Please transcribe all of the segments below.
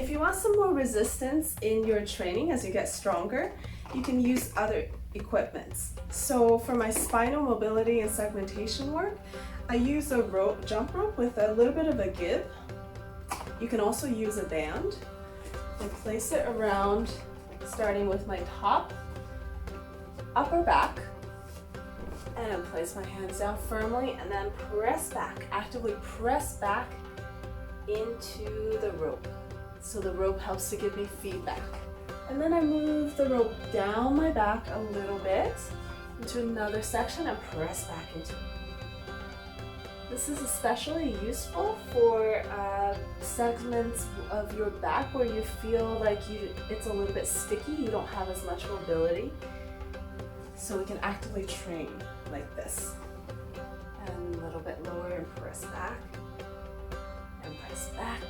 If you want some more resistance in your training as you get stronger, you can use other equipments. So for my spinal mobility and segmentation work, I use a jump rope with a little bit of a give. You can also use a band and place it around, starting with my top, upper back, and place my hands down firmly and then press back, actively press back into the rope. So the rope helps to give me feedback. And then I move the rope down my back a little bit into another section and press back into it. This is especially useful for segments of your back where you feel like it's a little bit sticky, you don't have as much mobility. So we can actively train like this. And a little bit lower and press back. And press back.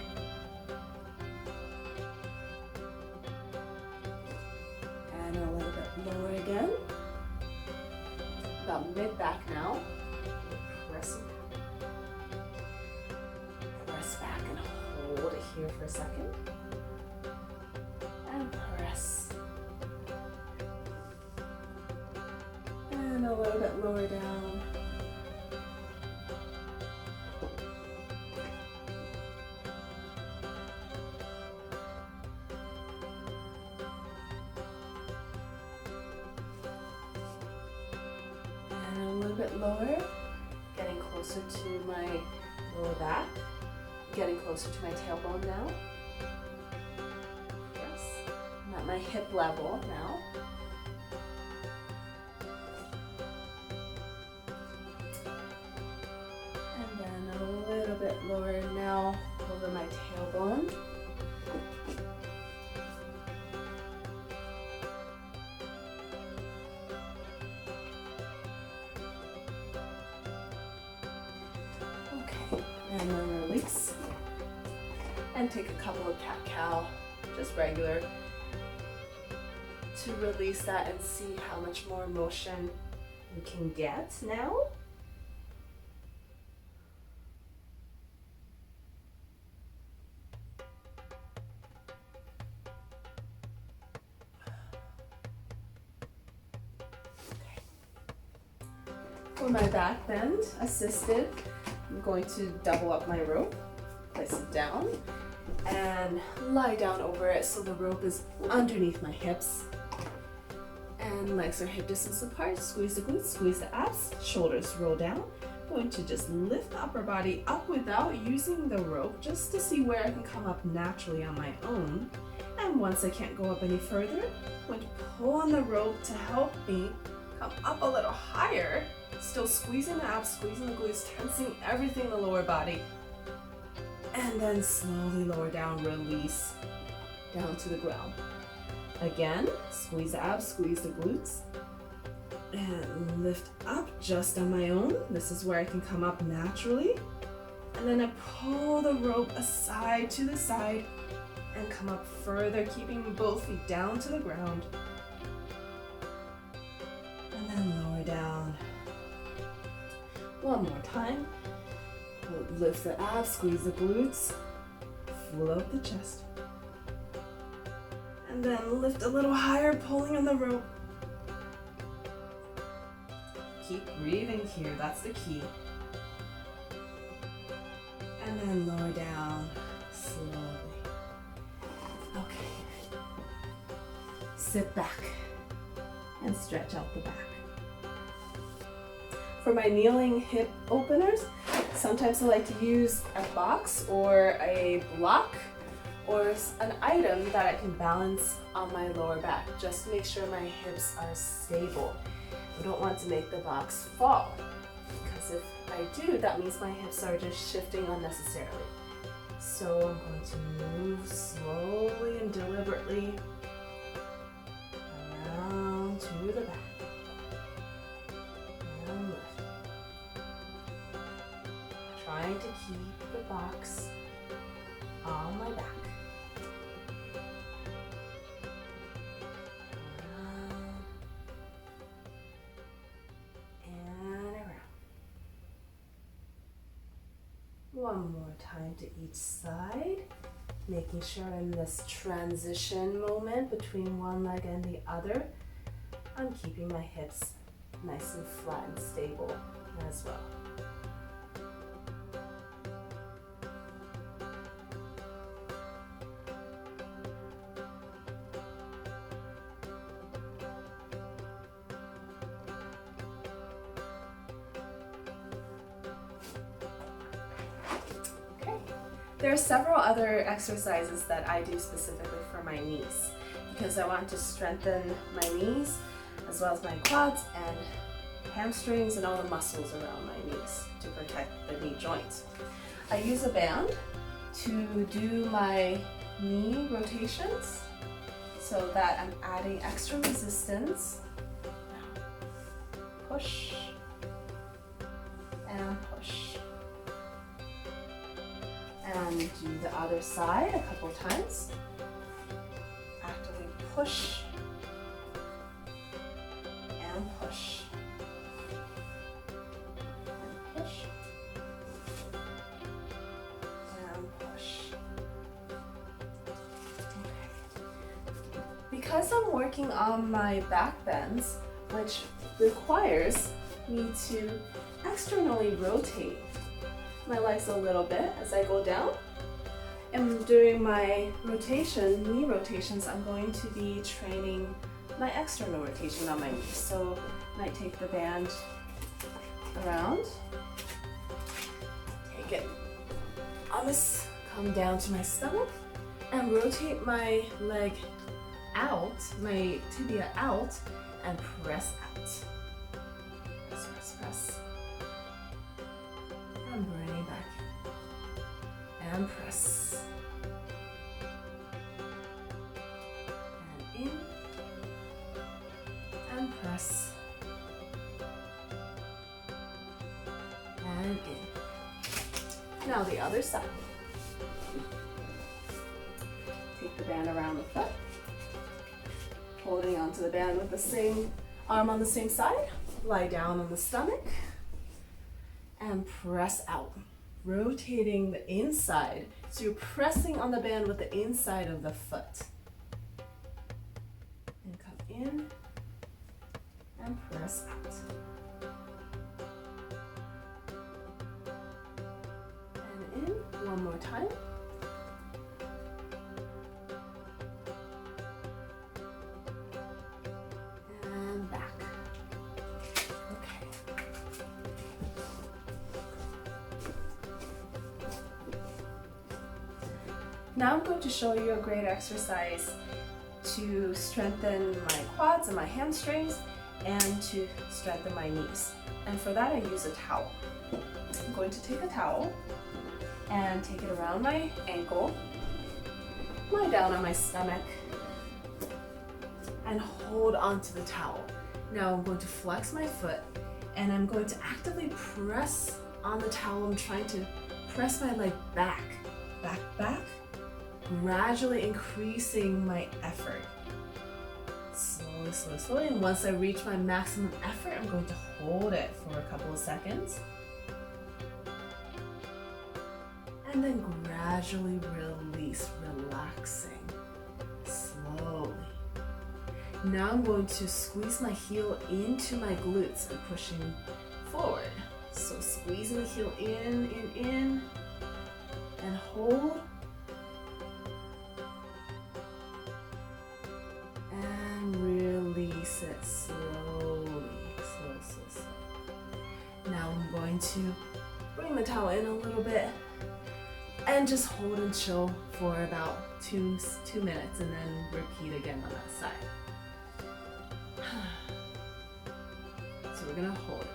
And a little bit lower again. About mid-back now. Pressing back. Press back and hold it here for a second. And press. And a little bit lower down. And a little bit lower, getting closer to my lower back, getting closer to my tailbone now. Press. I'm at my hip level now. And then a little bit lower now over my tailbone. And then release. And take a couple of cat-cow, just regular, to release that and see how much more motion you can get now. For my back bend, assisted, I'm going to double up my rope, place it down, and lie down over it so the rope is underneath my hips. And legs are hip distance apart, squeeze the glutes, squeeze the abs, shoulders roll down. I'm going to just lift the upper body up without using the rope, just to see where I can come up naturally on my own. And once I can't go up any further, I'm going to pull on the rope to help me come up a little higher. Still squeezing the abs, squeezing the glutes, tensing everything in the lower body. And then slowly lower down, release down to the ground. Again, squeeze the abs, squeeze the glutes. And lift up just on my own. This is where I can come up naturally. And then I pull the rope aside to the side and come up further, keeping both feet down to the ground. And then lower down. One more time. Lift the abs, squeeze the glutes, float the chest. And then lift a little higher, pulling on the rope. Keep breathing here, that's the key. And then lower down, slowly. Okay. Sit back and stretch out the back. For my kneeling hip openers, sometimes I like to use a box or a block or an item that I can balance on my lower back, just to make sure my hips are stable. I don't want to make the box fall, because if I do, that means my hips are just shifting unnecessarily. So I'm going to move slowly and deliberately around to the back. And lift. Trying to keep the box on my back. And around. One more time to each side. making sure in this transition moment between one leg and the other, I'm keeping my hips nice and flat and stable as well. There are several other exercises that I do specifically for my knees because I want to strengthen my knees as well as my quads and hamstrings and all the muscles around my knees to protect the knee joints. I use a band to do my knee rotations so that I'm adding extra resistance. Push and push. And do the other side a couple times. Actively push and push and push and push. Okay. Because I'm working on my back bends, which requires me to externally rotate my legs a little bit as I go down. And during my rotation, knee rotations, I'm going to be training my external rotation on my knees. So I might take the band around, take it on this, come down to my stomach, and rotate my leg out, my tibia out, and press out. Press, press, press. And bring it back and press and in and press and in. Now the other side. Take the band around the foot, holding onto the band with the same arm on the same side. Lie down on the stomach and press out, rotating the inside. So you're pressing on the band with the inside of the foot. And come in and press out. And in, one more time. And back. Now I'm going to show you a great exercise to strengthen my quads and my hamstrings and to strengthen my knees. And for that I use a towel. I'm going to take a towel and take it around my ankle, lie down on my stomach, and hold onto the towel. Now I'm going to flex my foot and I'm going to actively press on the towel. I'm trying to press my leg back, back, back, gradually increasing my effort. Slowly, slowly, slowly. And once I reach my maximum effort, I'm going to hold it for a couple of seconds. And then gradually release, relaxing, slowly. Now I'm going to squeeze my heel into my glutes and pushing forward. So squeezing the heel in, and hold. And release it slowly, slow, slow, slow. Now I'm going to bring the towel in a little bit and just hold and chill for about two minutes and then repeat again on that side. So we're gonna hold it.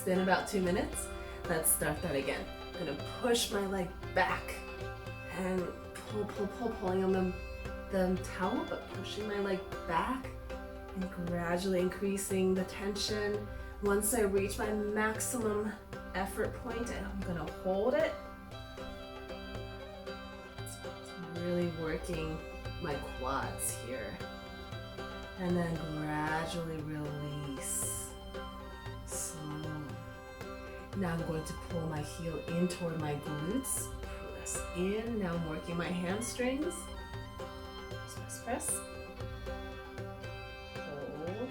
been about 2 minutes. Let's start that again. I'm gonna push my leg back and pulling on the towel, but pushing my leg back and gradually increasing the tension. Once I reach my maximum effort point, I'm gonna hold it. It's really working my quads here. And then gradually release. Slow. Now I'm going to pull my heel in toward my glutes. Press in. Now I'm working my hamstrings. Press, press. Hold.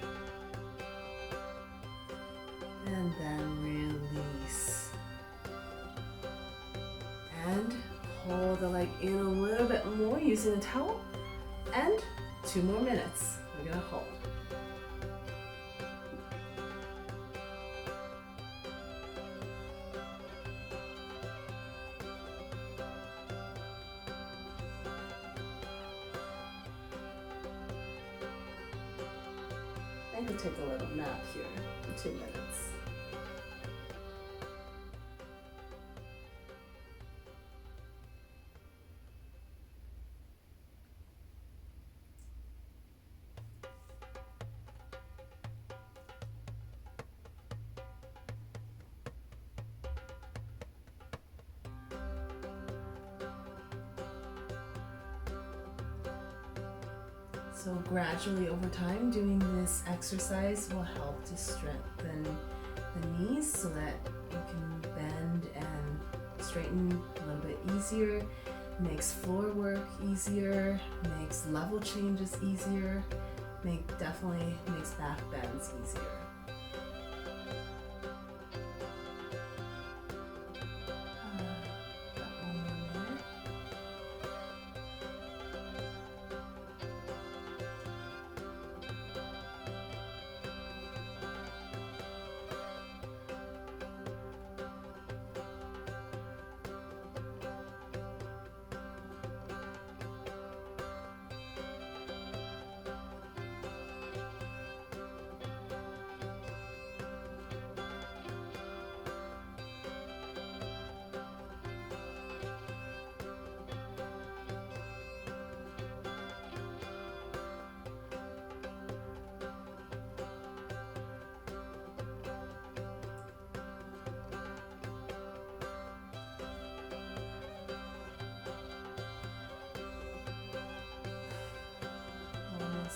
And then release. And pull the leg in a little bit more using a towel. And 2 more minutes. We're gonna hold. I can take a little nap here for 2 minutes. So gradually over time, doing this exercise will help to strengthen the knees so that you can bend and straighten a little bit easier, makes floor work easier, makes level changes easier, definitely makes back bends easier.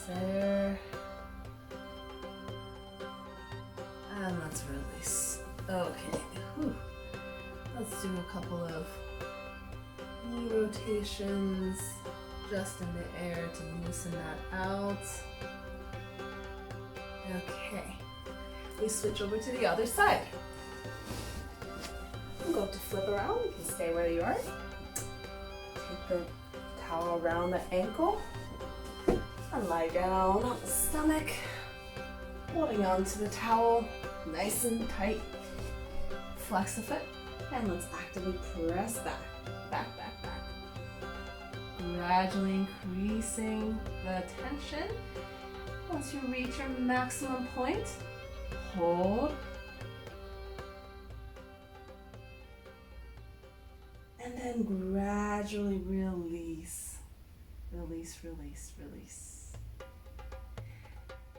There. And let's release. Okay. Whew. Let's do a couple of knee rotations just in the air to loosen that out. Okay. We switch over to the other side. I'm going to flip around. You can stay where you are. Take the towel around the ankle. And lie down on the stomach, holding on to the towel nice and tight. Flex the foot, and let's actively press back, back, back, back. Gradually increasing the tension. Once you reach your maximum point, hold. And then gradually release. Release, release, release.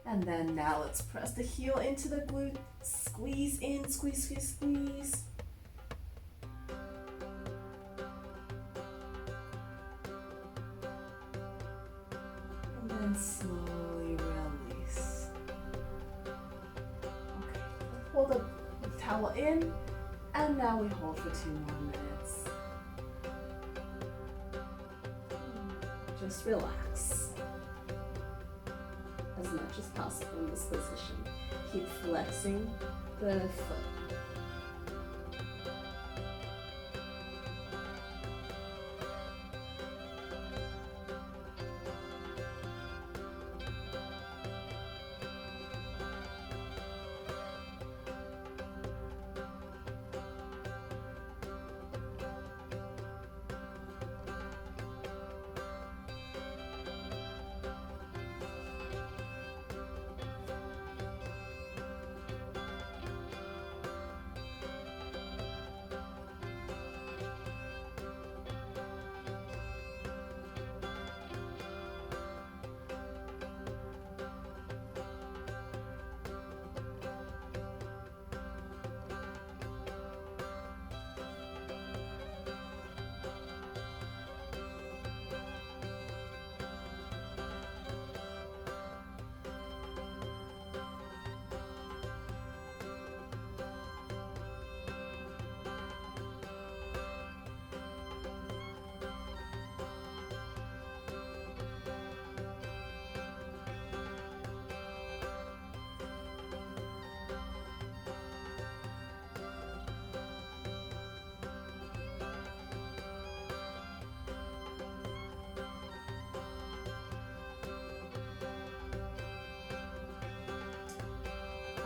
And then now let's press the heel into the glute. Squeeze in, squeeze, squeeze, squeeze. And then slowly release. Okay, pull the towel in, and now we hold for 2 more minutes. Just relax as much as possible in this position. Keep flexing the foot.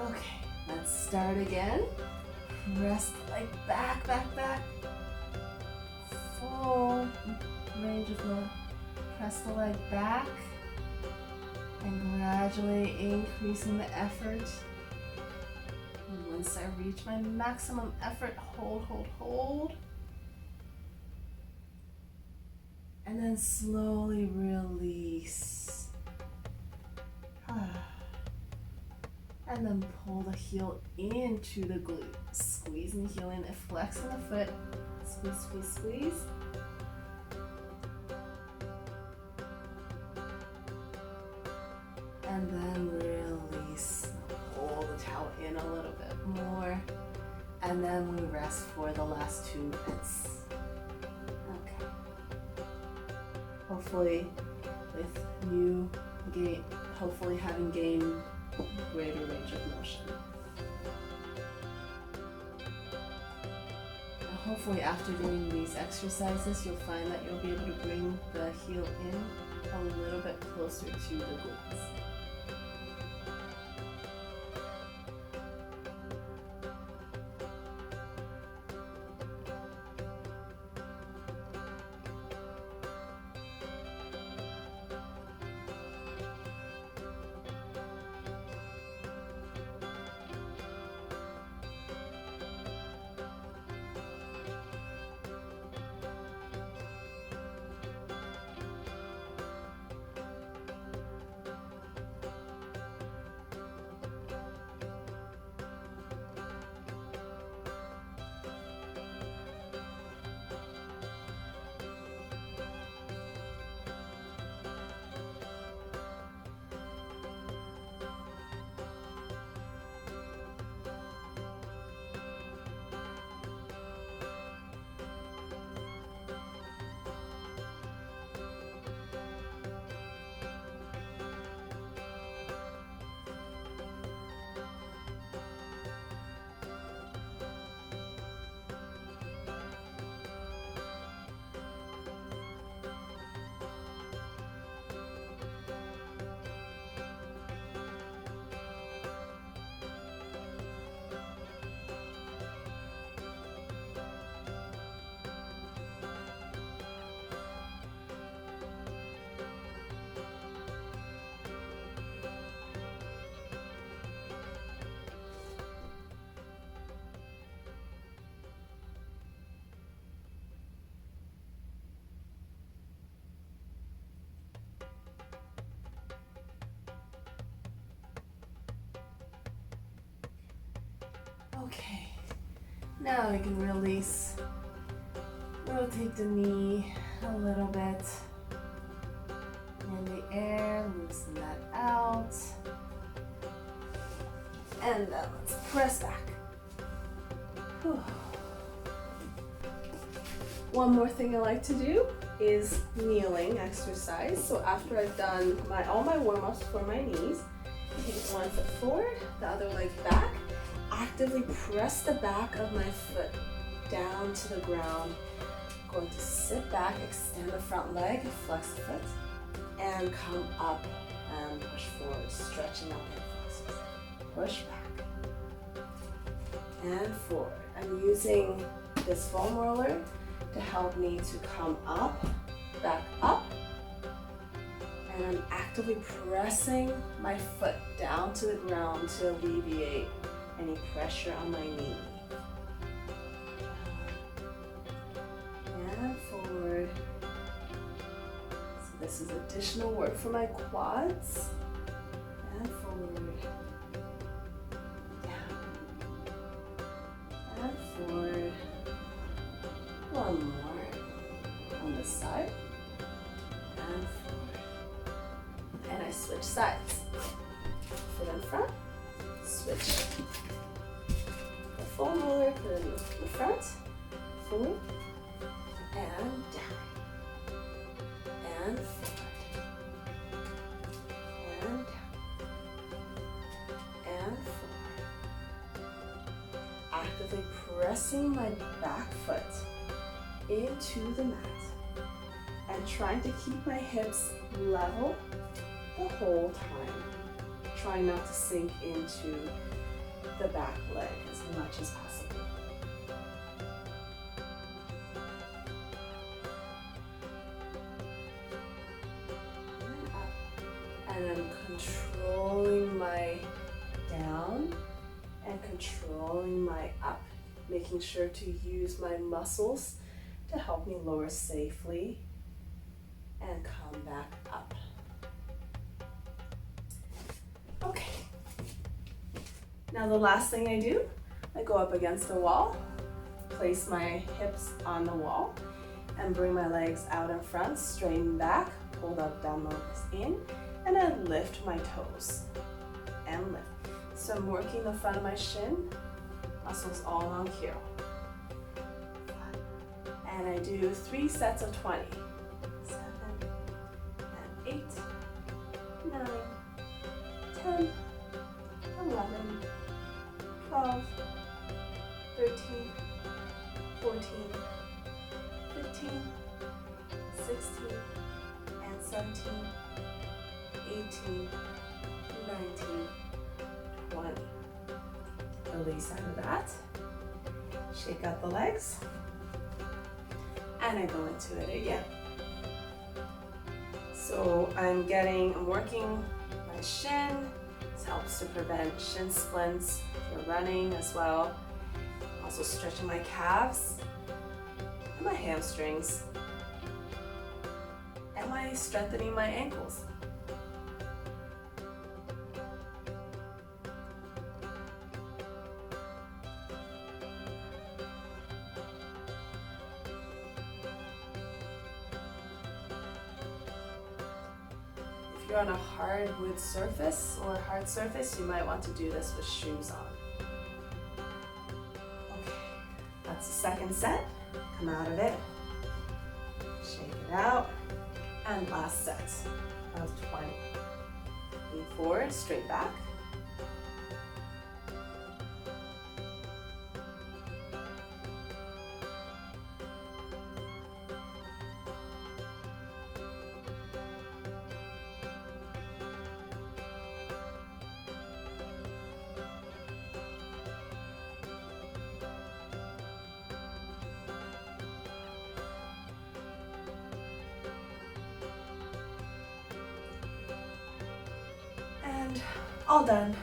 Okay, let's start again. Press the leg back, back, back. Full range of motion. Press the leg back and gradually increasing the effort. And once I reach my maximum effort, hold, hold, hold. And then slowly release. And then pull the heel into the glute. Squeezing the heel in and flexing the foot. Squeeze, squeeze, squeeze. And then release. Pull the towel in a little bit more. And then we rest for the last 2 minutes. Okay. Hopefully with you hopefully having gained greater range of motion. And hopefully after doing these exercises, you'll find that you'll be able to bring the heel in a little bit closer to the glutes. Okay, now we can release, rotate the knee a little bit in the air, loosen that out, and then let's press back. Whew. One more thing I like to do is kneeling exercise. So after I've done all my warm-ups for my knees, take one foot forward, the other leg back. Actively press the back of my foot down to the ground. Going to sit back, extend the front leg, flex the foot, and come up and push forward, stretching out the flexors. Push back and forward. I'm using this foam roller to help me to come up, back up, and I'm actively pressing my foot down to the ground to alleviate any pressure on my knee. And forward. So this is additional work for my quads. And forward. Down. And forward. One more on this side. And forward. And I switch sides. Foot in front. Switch. Foam roller, put it in the front, forward, and down, and forward, and down, and forward. Actively pressing my back foot into the mat and trying to keep my hips level the whole time. Trying not to sink into the back leg as much as possible. And up. And I'm controlling my down and controlling my up, making sure to use my muscles to help me lower safely and come back up. Okay. Now the last thing I do, I go up against the wall, place my hips on the wall, and bring my legs out in front, straighten back, pull the abdominals in, and I lift my toes and lift. So I'm working the front of my shin, muscles all along here. And I do 3 sets of 20. 7 and 8, 9, 10, 11, 12, 13, 14, 15, 16, and 17, 18, 19, 20. Release out of that. Shake out the legs. And I go into it again. So I'm working my shin. This helps to prevent shin splints if you're running as well. Also stretching my calves and my hamstrings. Am I strengthening my ankles? If you're on a hardwood surface or hard surface, you might want to do this with shoes on. Okay, that's the second set. Come out of it. Shake it out. And last set of 20. Lean forward, straight back. All done.